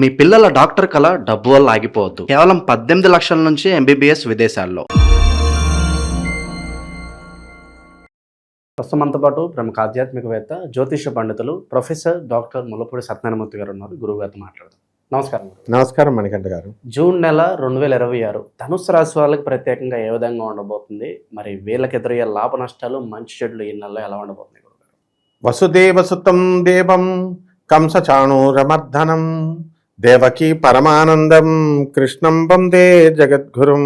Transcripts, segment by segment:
మీ పిల్లల డాక్టర్ కల డబ్బు వల్ల ఆగిపోవద్దు. కేవలం 18 లక్షల నుంచి ఎంబీబీఎస్ విదేశాల్లో. ప్రస్తుతం మనతో పాటు ప్రముఖ ఆధ్యాత్మికవేత్త, జ్యోతిష పండితులు ప్రొఫెసర్ డాక్టర్ ముల్లపూడి సత్యనారాయణమూర్తి గారు ఉన్నారు. గురువు గారితో మాట్లాడదాం. నమస్కారం. నమస్కారం మణికంఠ గారు. జూన్ నెల 2026 ధనుస్సు రాశి వాళ్ళకి ప్రత్యేకంగా ఏ విధంగా ఉండబోతుంది? మరి వీళ్ళకి ఎదురయ్యే లాభ నష్టాలు, మంచి చెడులు ఈ నెలలో ఎలా ఉండబోతుంది? గురుగారు, వసుదేవసుతం దేవం కంసచాణూరమర్దనం దేవకీ పరమానందం కృష్ణం వందే జగద్గురుం.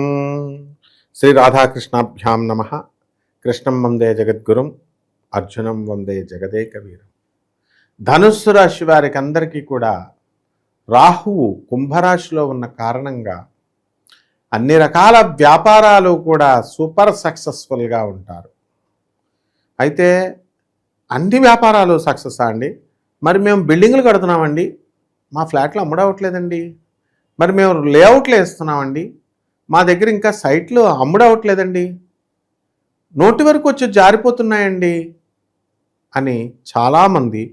శ్రీ రాధాకృష్ణాభ్యాం నమః. కృష్ణం వందే జగద్గురుం, అర్జునం వందే జగదేక వీరం. ధనుస్సు రాశి వారికి అందరికీ కూడా రాహువు కుంభరాశిలో ఉన్న కారణంగా అన్ని రకాల వ్యాపారాలు కూడా సూపర్ సక్సెస్ఫుల్గా ఉంటారు. అయితే అన్ని వ్యాపారాలు సక్సెస్ అండి. మరి మేము బిల్డింగ్లు కడుతున్నామండి, మా ఫ్లాట్లు అమ్ముడవట్లేదండి. మరి మేము లేఅవుట్లు వేస్తున్నామండి, మా దగ్గర ఇంకా సైట్లు అమ్ముడవట్లేదండి, నోటి వరకు వచ్చి జారిపోతున్నాయండి అని చాలామంది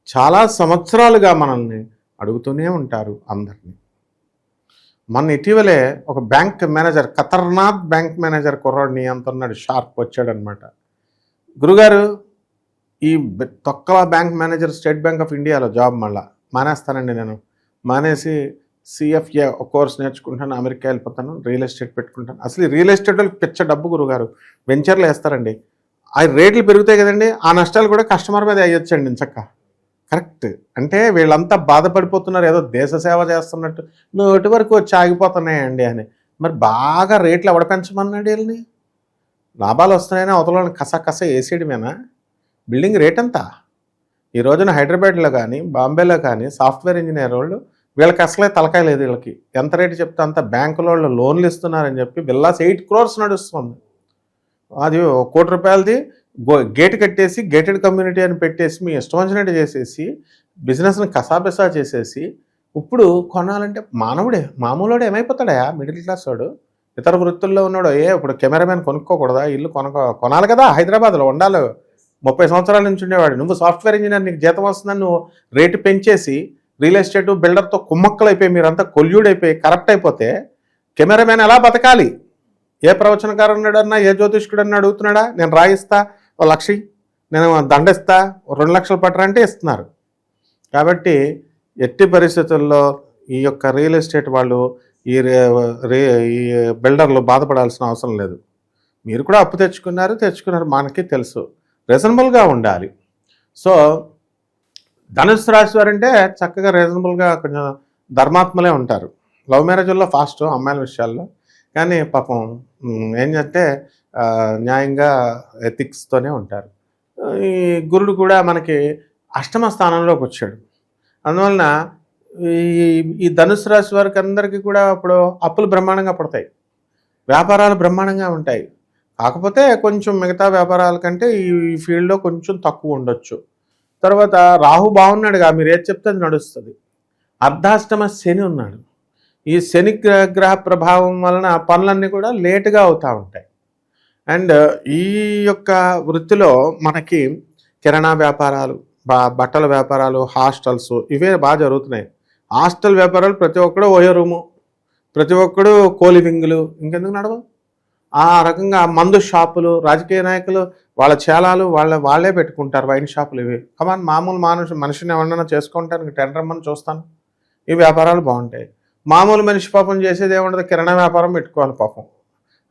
చాలా సంవత్సరాలుగా మనల్ని అడుగుతూనే ఉంటారు అందరినీ. మన ఇటీవలే ఒక బ్యాంక్ మేనేజర్, ఖతర్నాక్ బ్యాంక్ మేనేజర్ కుర్రాడిని అంటున్నాడు, షార్ప్ వచ్చాడనమాట. గురుగారు, ఈ తొక్కల bank manager state bank of ఇండియాలో జాబ్ మళ్ళీ మానేస్తానండి, నేను మానేసి సిఎఫ్ఏ కోర్స్ నేర్చుకుంటాను, అమెరికా వెళ్ళిపోతాను, రియల్ ఎస్టేట్ పెట్టుకుంటాను. అసలు ఈ రియల్ ఎస్టేట్ వాళ్ళకి పిచ్చ డబ్బు గురుగారు, వెంచర్లు వేస్తారండి, ఆ రేట్లు పెరుగుతాయి కదండి, ఆ నష్టాలు కూడా కస్టమర్ మీద అయ్యొచ్చండి చక్క. కరెక్ట్. అంటే వీళ్ళంతా బాధపడిపోతున్నారు, ఏదో దేశ సేవ చేస్తున్నట్టు, నోటి వరకు వచ్చి ఆగిపోతున్నాయండి అని. మరి బాగా రేట్లు ఎవడ పెంచమన్నాడు వీళ్ళని? లాభాలు వస్తున్నాయని అవతలని కస వేసేయడమేనా? బిల్డింగ్ రేట్ ఎంత? ఈ రోజున హైదరాబాద్లో కానీ బాంబేలో కానీ సాఫ్ట్వేర్ ఇంజనీర్ వాళ్ళు వీళ్ళకి అసలే తలకాయ లేదు. వీళ్ళకి ఎంత రేటు చెప్తే అంత బ్యాంకుల వాళ్ళు లోన్లు ఇస్తున్నారని చెప్పి విల్లాస్ 8 crores నడుస్తుంది. అది 1 కోటి రూపాయలది గేట్ కట్టేసి గేటెడ్ కమ్యూనిటీ అని పెట్టేసి మీ ఇష్టం వచ్చినట్టు చేసేసి బిజినెస్ని కసాబెసా చేసేసి ఇప్పుడు కొనాలంటే మామూలుడు ఏమైపోతాడా? మిడిల్ క్లాస్ వాడు, ఇతర వృత్తుల్లో ఉన్నాడు. ఇప్పుడు కెమెరామెన్ కొనుక్కోకూడదా? ఇల్లు కొనాలి కదా, హైదరాబాద్లో ఉండాలి. 30 సంవత్సరాల నుంచి ఉండేవాడు. నువ్వు సాఫ్ట్వేర్ ఇంజనీర్, నీకు జీతం వస్తుందని నువ్వు రేటు పెంచేసి రియల్ ఎస్టేట్ బిల్డర్తో కుమ్మక్కలు అయిపోయి మీరంతా కొల్యూడ్ అయిపోయి కరప్ట్ అయిపోతే కెమెరామెన్ ఎలా బతకాలి? ఏ ప్రవచనకారుడు అన్నా, ఏ జ్యోతిష్కుడు అన్నా అడుగుతున్నాడా? నేను రాయిస్తా 1 లక్ష, నేను దండిస్తా 2 లక్షలు పట్టరంటే ఇస్తున్నారు. కాబట్టి ఎట్టి పరిస్థితుల్లో ఈ యొక్క రియల్ ఎస్టేట్ వాళ్ళు, ఈ బిల్డర్లు బాధపడాల్సిన అవసరం లేదు. మీరు కూడా అప్పు తెచ్చుకున్నారు, మనకి తెలుసు. రీజనబుల్గా ఉండాలి. సో ధనుస్సు రాశి వారంటే చక్కగా రీజనబుల్గా కొంచెం ధర్మాత్మలే ఉంటారు. లవ్ మ్యారేజ్ల్లో ఫాస్ట్ అమ్మాయిల విషయాల్లో, కానీ పాపం ఏంటంటే న్యాయంగా ఎథిక్స్తోనే ఉంటారు. ఈ గురుడు కూడా మనకి అష్టమ స్థానంలోకి వచ్చాడు. అందువలన ఈ ధనుస్సు రాశి వారికి అందరికీ కూడా ఇప్పుడు అప్పులు బ్రహ్మాండంగా పడతాయి, వ్యాపారాలు బ్రహ్మాండంగా ఉంటాయి. కాకపోతే కొంచెం మిగతా వ్యాపారాల కంటే ఈ ఫీల్డ్లో కొంచెం తక్కువ ఉండొచ్చు. తర్వాత రాహు బాగున్నాడుగా, మీరు ఏది చెప్తే అది నడుస్తుంది. అర్ధాష్టమ శని ఉన్నాడు. ఈ శని గ్రహ ప్రభావం వలన పనులన్నీ కూడా లేటుగా అవుతూ ఉంటాయి. అండ్ ఈ యొక్క వృత్తిలో మనకి కిరాణా వ్యాపారాలు, బట్టల వ్యాపారాలు, హాస్టల్స్, ఇవే బాగా జరుగుతున్నాయి. హాస్టల్ వ్యాపారాలు ప్రతి ఒక్కడు ఓయో రూము, ప్రతి ఒక్కడు కోలివింగులు, ఇంకెందుకు నడవవు? ఆ రకంగా మందు షాపులు, రాజకీయ నాయకులు వాళ్ళ చేలాలు వాళ్ళే పెట్టుకుంటారు, వైన్ షాపులు. ఇవి కమాన్ మామూలు మనిషిని ఎవరన్నా చేసుకుంటానికి టెండర్ అమ్మని చూస్తాను. ఈ వ్యాపారాలు బాగుంటాయి. మామూలు మనిషి పాపం చేసేది ఏముండదు, కిరాణా వ్యాపారం పెట్టుకోవాలి. పాపం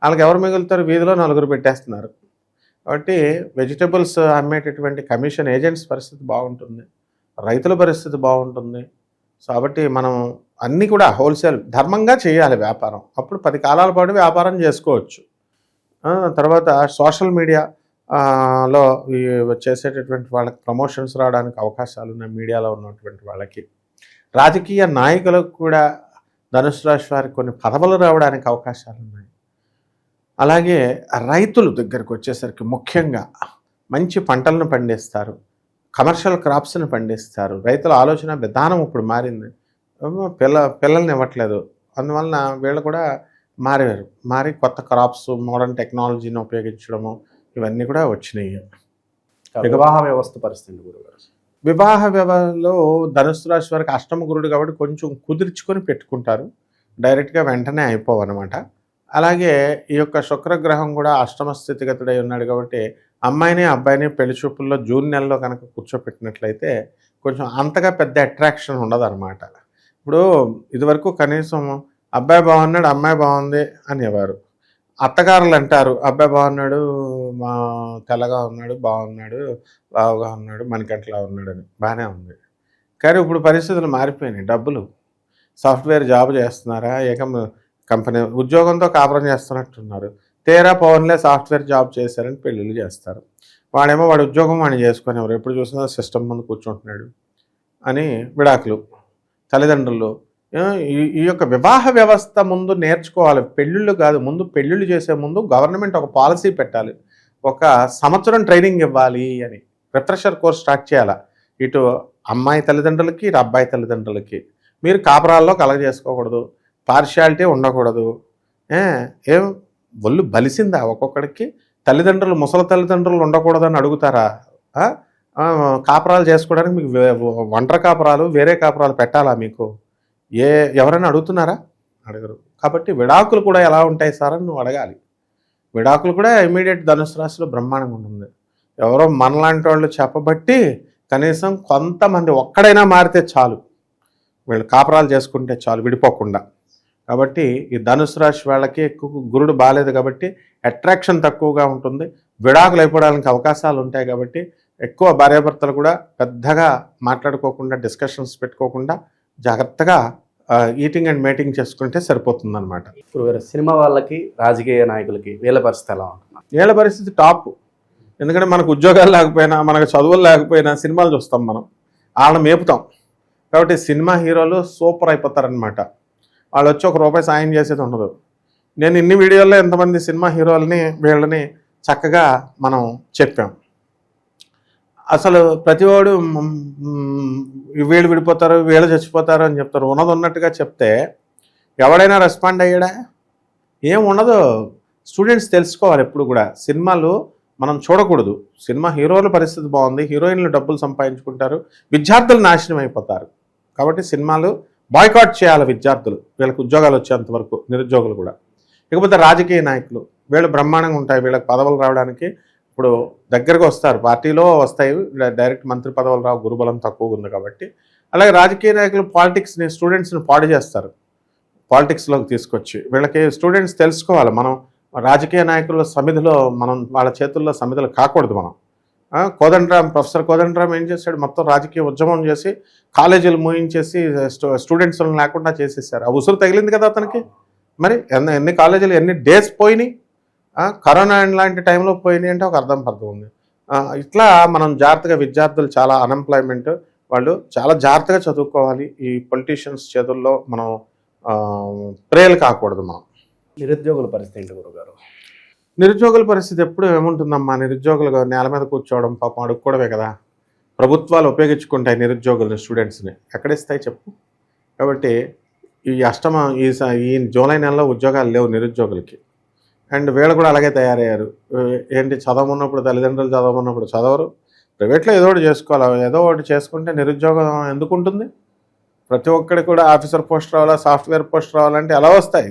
వాళ్ళకి ఎవరు మిగులుతారు? వీధిలో 4 పెట్టేస్తున్నారు. కాబట్టి వెజిటబుల్స్ అమ్మేటటువంటి కమిషన్ ఏజెంట్స్ పరిస్థితి బాగుంటుంది, రైతుల పరిస్థితి బాగుంటుంది. కాబట్టి మనం అన్నీ కూడా హోల్సేల్ ధర్మంగా చేయాలి వ్యాపారం. అప్పుడు 10 కాలాల పాటు వ్యాపారం చేసుకోవచ్చు. తర్వాత సోషల్ మీడియా లో చేసేటటువంటి వాళ్ళకి ప్రమోషన్స్ రావడానికి అవకాశాలు ఉన్నాయి. మీడియాలో ఉన్నటువంటి వాళ్ళకి, రాజకీయ నాయకులకు కూడా ధనుసు రాశి వారికి కొన్ని పదవులు రావడానికి అవకాశాలు ఉన్నాయి. అలాగే రైతుల దగ్గరకు వచ్చేసరికి ముఖ్యంగా మంచి పంటలను పండిస్తారు, కమర్షియల్ క్రాప్స్ని పండిస్తారు. రైతుల ఆలోచన విధానం ఇప్పుడు మారింది. పిల్లల్ని ఇవ్వట్లేదు, అందువలన వీళ్ళు కూడా మారి కొత్త క్రాప్స్, మోడర్న్ టెక్నాలజీని ఉపయోగించడము, ఇవన్నీ కూడా వచ్చినాయి. వివాహ వ్యవస్థ పరిస్థితి గురుగారు, వివాహ వ్యవలో ధనుసు రాశి వారికి అష్టమ గురుడు కాబట్టి కొంచెం కుదుర్చుకొని పెట్టుకుంటారు, డైరెక్ట్గా వెంటనే అయిపోవన్నమాట. అలాగే ఈ యొక్క శుక్రగ్రహం కూడా అష్టమ స్థితిగతుడై ఉన్నాడు కాబట్టి అమ్మాయిని అబ్బాయిని పెళ్లి చూపుల్లో జూన్ నెలలో కనుక కూర్చోపెట్టినట్లయితే కొంచెం అంతగా పెద్ద అట్రాక్షన్ ఉండదన్నమాట. ఇప్పుడు ఇదివరకు కనీసం అబ్బాయి బాగున్నాడు అమ్మాయి బాగుంది అనేవారు. అత్తగారులు అంటారు అబ్బాయి బాగున్నాడు, మా తెల్లగా ఉన్నాడు, బాగున్నాడు, లావుగా ఉన్నాడు, మణికంఠలా ఉన్నాడు అని, బాగానే ఉంది. కానీ ఇప్పుడు పరిస్థితులు మారిపోయినాయి. డబ్బులు, సాఫ్ట్వేర్ జాబ్ చేస్తున్నారా, ఏకం కంపెనీ ఉద్యోగంతో కాపురం చేస్తున్నట్టున్నారు. తీరా పవన్లే సాఫ్ట్వేర్ జాబ్ చేశారని పెళ్ళిళ్ళు చేస్తారు. వాడేమో వాడి ఉద్యోగం వాడిని చేసుకునేవారు, ఎప్పుడు చూసినా సిస్టమ్ ముందు కూర్చుంటున్నాడు అని విడాకులు. తల్లిదండ్రులు ఈ యొక్క వివాహ వ్యవస్థ ముందు నేర్చుకోవాలి. పెళ్ళిళ్ళు కాదు, ముందు పెళ్ళిళ్ళు చేసే ముందు గవర్నమెంట్ ఒక పాలసీ పెట్టాలి, ఒక సంవత్సరం ట్రైనింగ్ ఇవ్వాలి అని రిఫ్రెషర్ కోర్స్ స్టార్ట్ చేయాలి. ఇటు అమ్మాయి తల్లిదండ్రులకి ఇటు అబ్బాయి తల్లిదండ్రులకి. మీరు కాపురాల్లో కలగజేసుకోకూడదు, పార్షియాలిటీ ఉండకూడదు. ఏం ఒళ్ళు బలిసిందా ఒక్కొక్కడికి? తల్లిదండ్రులు ముసలి తల్లిదండ్రులు ఉండకూడదని అడుగుతారా? కాపురాలు చేసుకోవడానికి మీకు ఒంటరి కాపురాలు వేరే కాపురాలు పెట్టాలా మీకు? ఎవరైనా అడుగుతున్నారా? అడగరు. కాబట్టి విడాకులు కూడా ఎలా ఉంటాయి సార్ అని నువ్వు అడగాలి. విడాకులు కూడా ఇమీడియట్ ధనుసు రాశిలో బ్రహ్మాండంగా ఉంటుంది. ఎవరో మనలాంటి వాళ్ళు చెప్పబట్టి కనీసం కొంతమంది ఒక్కడైనా మారితే చాలు, వీళ్ళు కాపురాలు చేసుకుంటే చాలు విడిపోకుండా. కాబట్టి ఈ ధనుసు రాశి వాళ్ళకి ఎక్కువ గురుడు బాగాలేదు కాబట్టి అట్రాక్షన్ తక్కువగా ఉంటుంది, విడాకులు అయిపోవడానికి అవకాశాలు ఉంటాయి. కాబట్టి ఎక్కువ భార్యాభర్తలు కూడా పెద్దగా మాట్లాడుకోకుండా డిస్కషన్స్ పెట్టుకోకుండా జాగ్రత్తగా ఈటింగ్ అండ్ మేటింగ్ చేసుకుంటే సరిపోతుందన్నమాట. ఇప్పుడు సినిమా వాళ్ళకి రాజకీయ నాయకులకి వీళ్ళ పరిస్థితి ఎలా ఉంటుంది? వీళ్ళ పరిస్థితి టాప్. ఎందుకంటే మనకు ఉద్యోగాలు లేకపోయినా మనకు చదువులు లేకపోయినా సినిమాలు చూస్తాం, మనం వాళ్ళని మేపుతాం. కాబట్టి సినిమా హీరోలు సూపర్ అయిపోతారనమాట. వాళ్ళు వచ్చి ₹1 సాయం చేసేది ఉండదు. నేను ఇన్ని వీడియోల్లో ఎంతమంది సినిమా హీరోలని వీళ్ళని చక్కగా మనం చెప్పాం. అసలు ప్రతివాడు వీళ్ళు విడిపోతారు వీళ్ళు చచ్చిపోతారు అని చెప్తారు. ఉన్నది ఉన్నట్టుగా చెప్తే ఎవడైనా రెస్పాండ్ అయ్యాడా? ఏం ఉండదు. స్టూడెంట్స్ తెలుసుకోవాలి ఎప్పుడు కూడా సినిమాలు మనం చూడకూడదు. సినిమా హీరోల పరిస్థితి బాగుంది, హీరోయిన్లు డబ్బులు సంపాదించుకుంటారు, విద్యార్థులు నాశనం అయిపోతారు. కాబట్టి సినిమాలు బాయ్కాట్ చేయాలి విద్యార్థులు, వీళ్ళకి ఉద్యోగాలు వచ్చేంతవరకు, నిరుద్యోగులు కూడా. ఇకపోతే రాజకీయ నాయకులు వీళ్ళు బ్రహ్మాండంగా ఉంటాయి. వీళ్ళకి పదవులు రావడానికి ఇప్పుడు దగ్గరకు వస్తారు, పార్టీలో వస్తాయి, డైరెక్ట్ మంత్రి పదవులు రావు, గురుబలం తక్కువగా ఉంది కాబట్టి. అలాగే రాజకీయ నాయకులు పాలిటిక్స్ని స్టూడెంట్స్ని పాడు చేస్తారు, పాలిటిక్స్లోకి తీసుకొచ్చి. వీళ్ళకి స్టూడెంట్స్ తెలుసుకోవాలి, మనం రాజకీయ నాయకుల సమిధిలో మనం వాళ్ళ చేతుల్లో సమిధులు కాకూడదు. మనం ప్రొఫెసర్ కోదండరామ్ ఏం చేశాడు? మొత్తం రాజకీయ ఉద్యమం చేసి కాలేజీలు మూయించేసి స్టూడెంట్స్లను లేకుండా చేసేసారు. ఆ ఉసురు తగిలింది కదా అతనికి. మరి ఎన్ని కాలేజీలు ఎన్ని డేస్ పోయినాయి? కరోనా లాంటి టైంలో పోయినాయి అంటే ఒక అర్థం ఉంది. ఇట్లా మనం జాగ్రత్తగా, విద్యార్థులు చాలా అన్ఎంప్లాయ్మెంట్, వాళ్ళు చాలా జాగ్రత్తగా చదువుకోవాలి. ఈ పొలిటీషియన్స్ చేతుల్లో మనం ప్రేయలు కాకూడదు. మనం నిరుద్యోగుల పరిస్థితి ఏంటి గురుగారు? నిరుద్యోగుల పరిస్థితి ఎప్పుడు ఏముంటుందమ్మా? నిరుద్యోగులు నేల మీద కూర్చోవడం, పాపం అడుక్కోవడమే కదా. ప్రభుత్వాలు ఉపయోగించుకుంటాయి నిరుద్యోగులని, స్టూడెంట్స్ని ఎక్కడిస్తాయి చెప్పు? కాబట్టి ఈ జూలై నెలలో ఉద్యోగాలు లేవు నిరుద్యోగులకి. అండ్ వీళ్ళు కూడా అలాగే తయారయ్యారు. ఏంటి, చదవమన్నప్పుడు తల్లిదండ్రులు చదవమన్నప్పుడు చదవరు, ప్రైవేట్లో ఏదో ఒకటి చేసుకోవాలి. ఏదో ఒకటి చేసుకుంటే నిరుద్యోగం ఎందుకు ఉంటుంది? ప్రతి ఒక్కరికి కూడా ఆఫీసర్ పోస్ట్ రావాలా, సాఫ్ట్వేర్ పోస్ట్ రావాలంటే ఎలా వస్తాయి?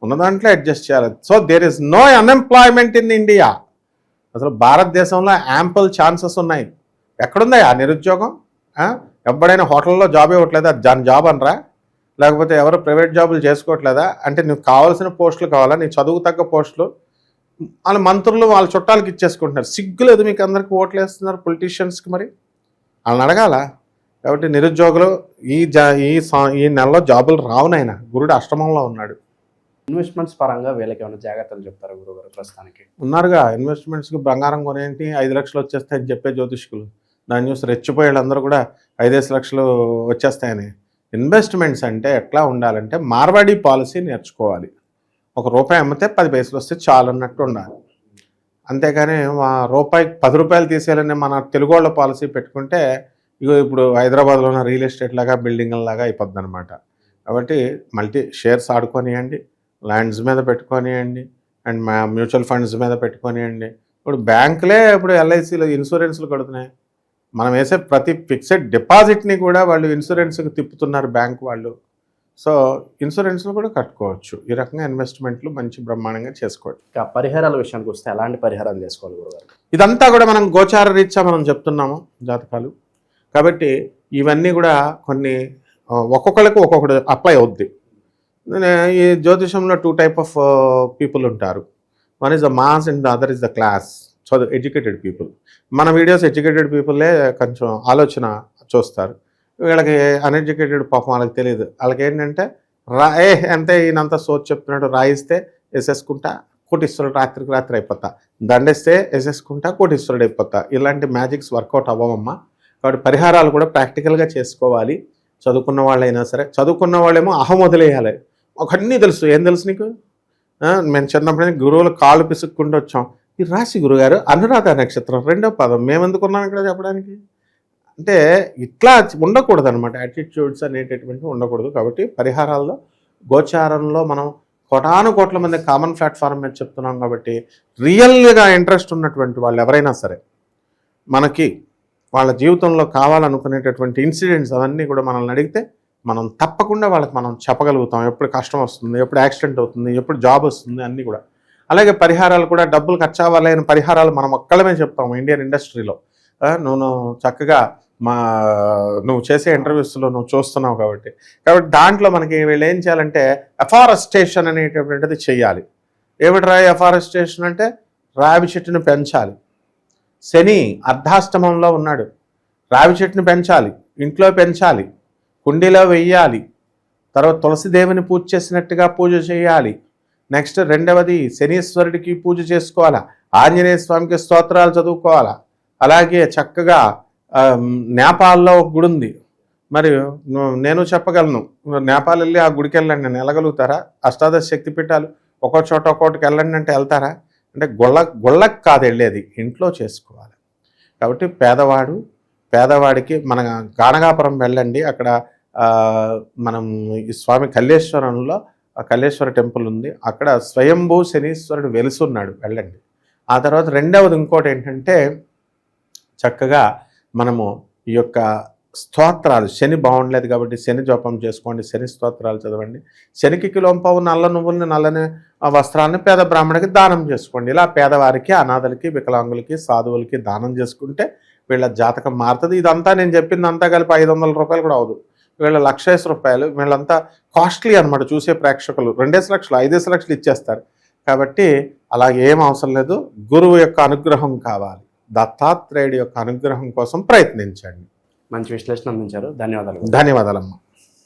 ఉన్న దాంట్లో అడ్జస్ట్ చేయాలి. So there is no unemployment in India. అసలు భారతదేశంలో యాంపుల్ ఛాన్సెస్ ఉన్నాయి. ఎక్కడుందా ఆ నిరుద్యోగం? ఎప్పుడైనా హోటల్లో జాబ్ ఇవ్వట్లేదా? దాని జాబ్ అనరా? లేకపోతే ఎవరు ప్రైవేట్ జాబులు చేసుకోవట్లేదా? అంటే నీకు కావాల్సిన పోస్టులు కావాలా, నీ చదువు తగ్గ పోస్టులు వాళ్ళ మంత్రులు వాళ్ళ చుట్టాలకి ఇచ్చేసుకుంటున్నారు. సిగ్గులేదు మీకు అందరికీ? ఓట్లు వేస్తున్నారు పొలిటీషియన్స్కి, మరి వాళ్ళని అడగాల. కాబట్టి నిరుద్యోగులు ఈ నెలలో జాబులు రావునైనా, గురుడు అష్టమంలో ఉన్నాడు. ఇన్వెస్ట్మెంట్స్ పరంగా వీళ్ళకి ఏమైనా జాగ్రత్తలు చెప్తారు గురుగారు? ప్రస్తుతానికి ఉన్నారుగా ఇన్వెస్ట్మెంట్స్కి. బంగారం కొనేంటి 5 లక్షలు వచ్చేస్తాయని చెప్పే జ్యోతిష్కులు, దాన్ని చూసి రెచ్చిపోయాడు అందరూ కూడా 5 లక్షలు వచ్చేస్తాయని. ఇన్వెస్ట్మెంట్స్ అంటే ఎట్లా ఉండాలంటే మార్వాడీ పాలసీ నేర్చుకోవాలి. ₹1 అమ్మితే 10 పైసలు వస్తే చాలు అన్నట్టు ఉండాలి. అంతేగాని రూపాయికి 10 రూపాయలు తీసేయాలని మన తెలుగు వాళ్ళ పాలసీ పెట్టుకుంటే ఇప్పుడు హైదరాబాద్లో ఉన్న రియల్ ఎస్టేట్ లాగా, బిల్డింగ్లాగా అయిపోద్ది అనమాట. కాబట్టి షేర్స్ ఆడుకోనియండి, ల్యాండ్స్ మీద పెట్టుకోనియండి, అండ్ మ్యూచువల్ ఫండ్స్ మీద పెట్టుకోనియండి. ఇప్పుడు బ్యాంకులే ఇప్పుడు LICలో ఇన్సూరెన్స్లు కడుతున్నాయి. మనం వేసే ప్రతి ఫిక్స్డ్ డిపాజిట్ని కూడా వాళ్ళు ఇన్సూరెన్స్కి తిప్పుతున్నారు బ్యాంక్ వాళ్ళు. సో ఇన్సూరెన్స్లు కూడా కట్టుకోవచ్చు. ఈ రకంగా ఇన్వెస్ట్మెంట్లు మంచి బ్రహ్మాండంగా చేసుకోవచ్చు. ఇంకా పరిహారాల విషయానికి వస్తే ఎలాంటి పరిహారాలు చేసుకోవాలి గురుగారు? ఇదంతా కూడా మనం గోచార రీత్యా మనం చెప్తున్నాము జాతకాలు కాబట్టి ఇవన్నీ కూడా కొన్ని ఒక్కొక్కరికి ఒక్కొక్కటి అప్లై అవుద్ది. ఈ జ్యోతిషంలో 2 టైప్ ఆఫ్ పీపుల్ ఉంటారు. One is the mass and the other is the class. చదువు ఎడ్యుకేటెడ్ పీపుల్. మన వీడియోస్ ఎడ్యుకేటెడ్ పీపుల్లే కొంచెం ఆలోచన చూస్తారు. వీళ్ళకి అన్ఎడ్యుకేటెడ్ పాపం వాళ్ళకి తెలియదు. వాళ్ళకి ఏంటంటే అంతే ఈయనంతా సోచ్ చెప్తున్నాడు, రాయిస్తే వేసేసుకుంటా కోటీశ్వరుడు రాత్రికి రాత్రి అయిపోతా, దండేస్తే వేసేసుకుంటా కోటీశ్వరుడు అయిపోతా. ఇలాంటి మ్యాజిక్స్ వర్కౌట్ అవ్వమమ్మా. కాబట్టి పరిహారాలు కూడా ప్రాక్టికల్గా చేసుకోవాలి. చదువుకున్న వాళ్ళైనా సరే, చదువుకున్న వాళ్ళేమో అహం వదిలేయాలి. ఒకన్నీ తెలుసు. ఏం తెలుసు నీకు? మేము చిన్నప్పుడు గురువులు కాళ్ళు పిసుక్కుంటూ వచ్చాం. ఈ రాశి గురుగారు అనురాధ నక్షత్రం 2వ పదం, మేమెందుకున్నాం ఇక్కడ చెప్పడానికి? అంటే ఇట్లా ఉండకూడదు అనమాట. యాటిట్యూడ్స్ అనేటటువంటివి ఉండకూడదు. కాబట్టి పరిహారాల్లో గోచారంలో మనం కోట్ల మంది కామన్ ప్లాట్ఫామ్ మీద చెప్తున్నాం కాబట్టి రియల్గా ఇంట్రెస్ట్ ఉన్నటువంటి వాళ్ళు ఎవరైనా సరే మనకి వాళ్ళ జీవితంలో కావాలనుకునేటటువంటి ఇన్సిడెంట్స్ అవన్నీ కూడా మనల్ని అడిగితే మనం తప్పకుండా వాళ్ళకి మనం చెప్పగలుగుతాం. ఎప్పుడు కష్టం వస్తుంది, ఎప్పుడు యాక్సిడెంట్ అవుతుంది, ఎప్పుడు జాబ్ వస్తుంది, అన్నీ కూడా. అలాగే పరిహారాలు కూడా డబ్బులు ఖర్చు అవ్వాలైన పరిహారాలు మనం ఒక్కళ్ళమే చెప్తాము ఇండియన్ ఇండస్ట్రీలో. నువ్వు చక్కగా నువ్వు చేసే ఇంటర్వ్యూస్లో నువ్వు చూస్తున్నావు కాబట్టి దాంట్లో మనకి వీళ్ళు ఏం చేయాలంటే అఫారెస్టేషన్ అనేటటువంటిది చెయ్యాలి. ఏమిటి అఫారెస్టేషన్ అంటే రావి చెట్టును పెంచాలి. శని అర్ధాష్టమంలో ఉన్నాడు. రావి చెట్టును పెంచాలి, ఇంట్లో పెంచాలి, కుండీలో వెయ్యాలి. తర్వాత తులసిదేవిని పూజ చేసినట్టుగా పూజ చేయాలి. నెక్స్ట్ రెండవది శనీశ్వరుడికి పూజ చేసుకోవాలా, ఆంజనేయ స్వామికి స్తోత్రాలు చదువుకోవాలా. అలాగే చక్కగా నేపాల్లో ఒక గుడి ఉంది. మరి నేను చెప్పగలను, నేపాల్ వెళ్ళి ఆ గుడికి వెళ్ళండి, నేను వెళ్ళగలుగుతారా? అష్టాదశ శక్తిపీఠాలు ఒక్కో చోట ఒక్కోటికి వెళ్ళండి అంటే వెళ్తారా? అంటే గుళ్ళకి కాదు వెళ్ళేది, ఇంట్లో చేసుకోవాలి. కాబట్టి పేదవాడికి మన గానగాపురం వెళ్ళండి. అక్కడ మనం ఈ స్వామి కల్లేశ్వరంలో కల్లేశ్వర టెంపుల్ ఉంది. అక్కడ స్వయంభూ శనీశ్వరుడు వెలుసున్నాడు, వెళ్ళండి. ఆ తర్వాత రెండవది ఇంకోటి ఏంటంటే చక్కగా మనము ఈ యొక్క స్తోత్రాలు, శని బాగుండలేదు కాబట్టి శని జపం చేసుకోండి, శని స్తోత్రాలు చదవండి. శనికి కిలోంపావు నల్ల నువ్వుల్ని, నల్లని వస్త్రాలని పేద బ్రాహ్మణికి దానం చేసుకోండి. ఇలా పేదవారికి, అనాథలకి, వికలాంగులకి, సాధువులకి దానం చేసుకుంటే వీళ్ళ జాతకం మారుతుంది. ఇదంతా నేను చెప్పిందంతా కలిపి 500 రూపాయలు కూడా అవదు. వీళ్ళ 1,00,000 రూపాయలు. వీళ్ళంతా కాస్ట్లీ అనమాట. చూసే ప్రేక్షకులు 2 లక్షలు 5 లక్షలు ఇచ్చేస్తారు. కాబట్టి అలాగే ఏం అవసరం లేదు. గురువు యొక్క అనుగ్రహం కావాలి. దత్తాత్రేయుడి యొక్క అనుగ్రహం కోసం ప్రయత్నించండి. మంచి విశ్లేషణ అందించారు. ధన్యవాదాలు. ధన్యవాదాలమ్మా.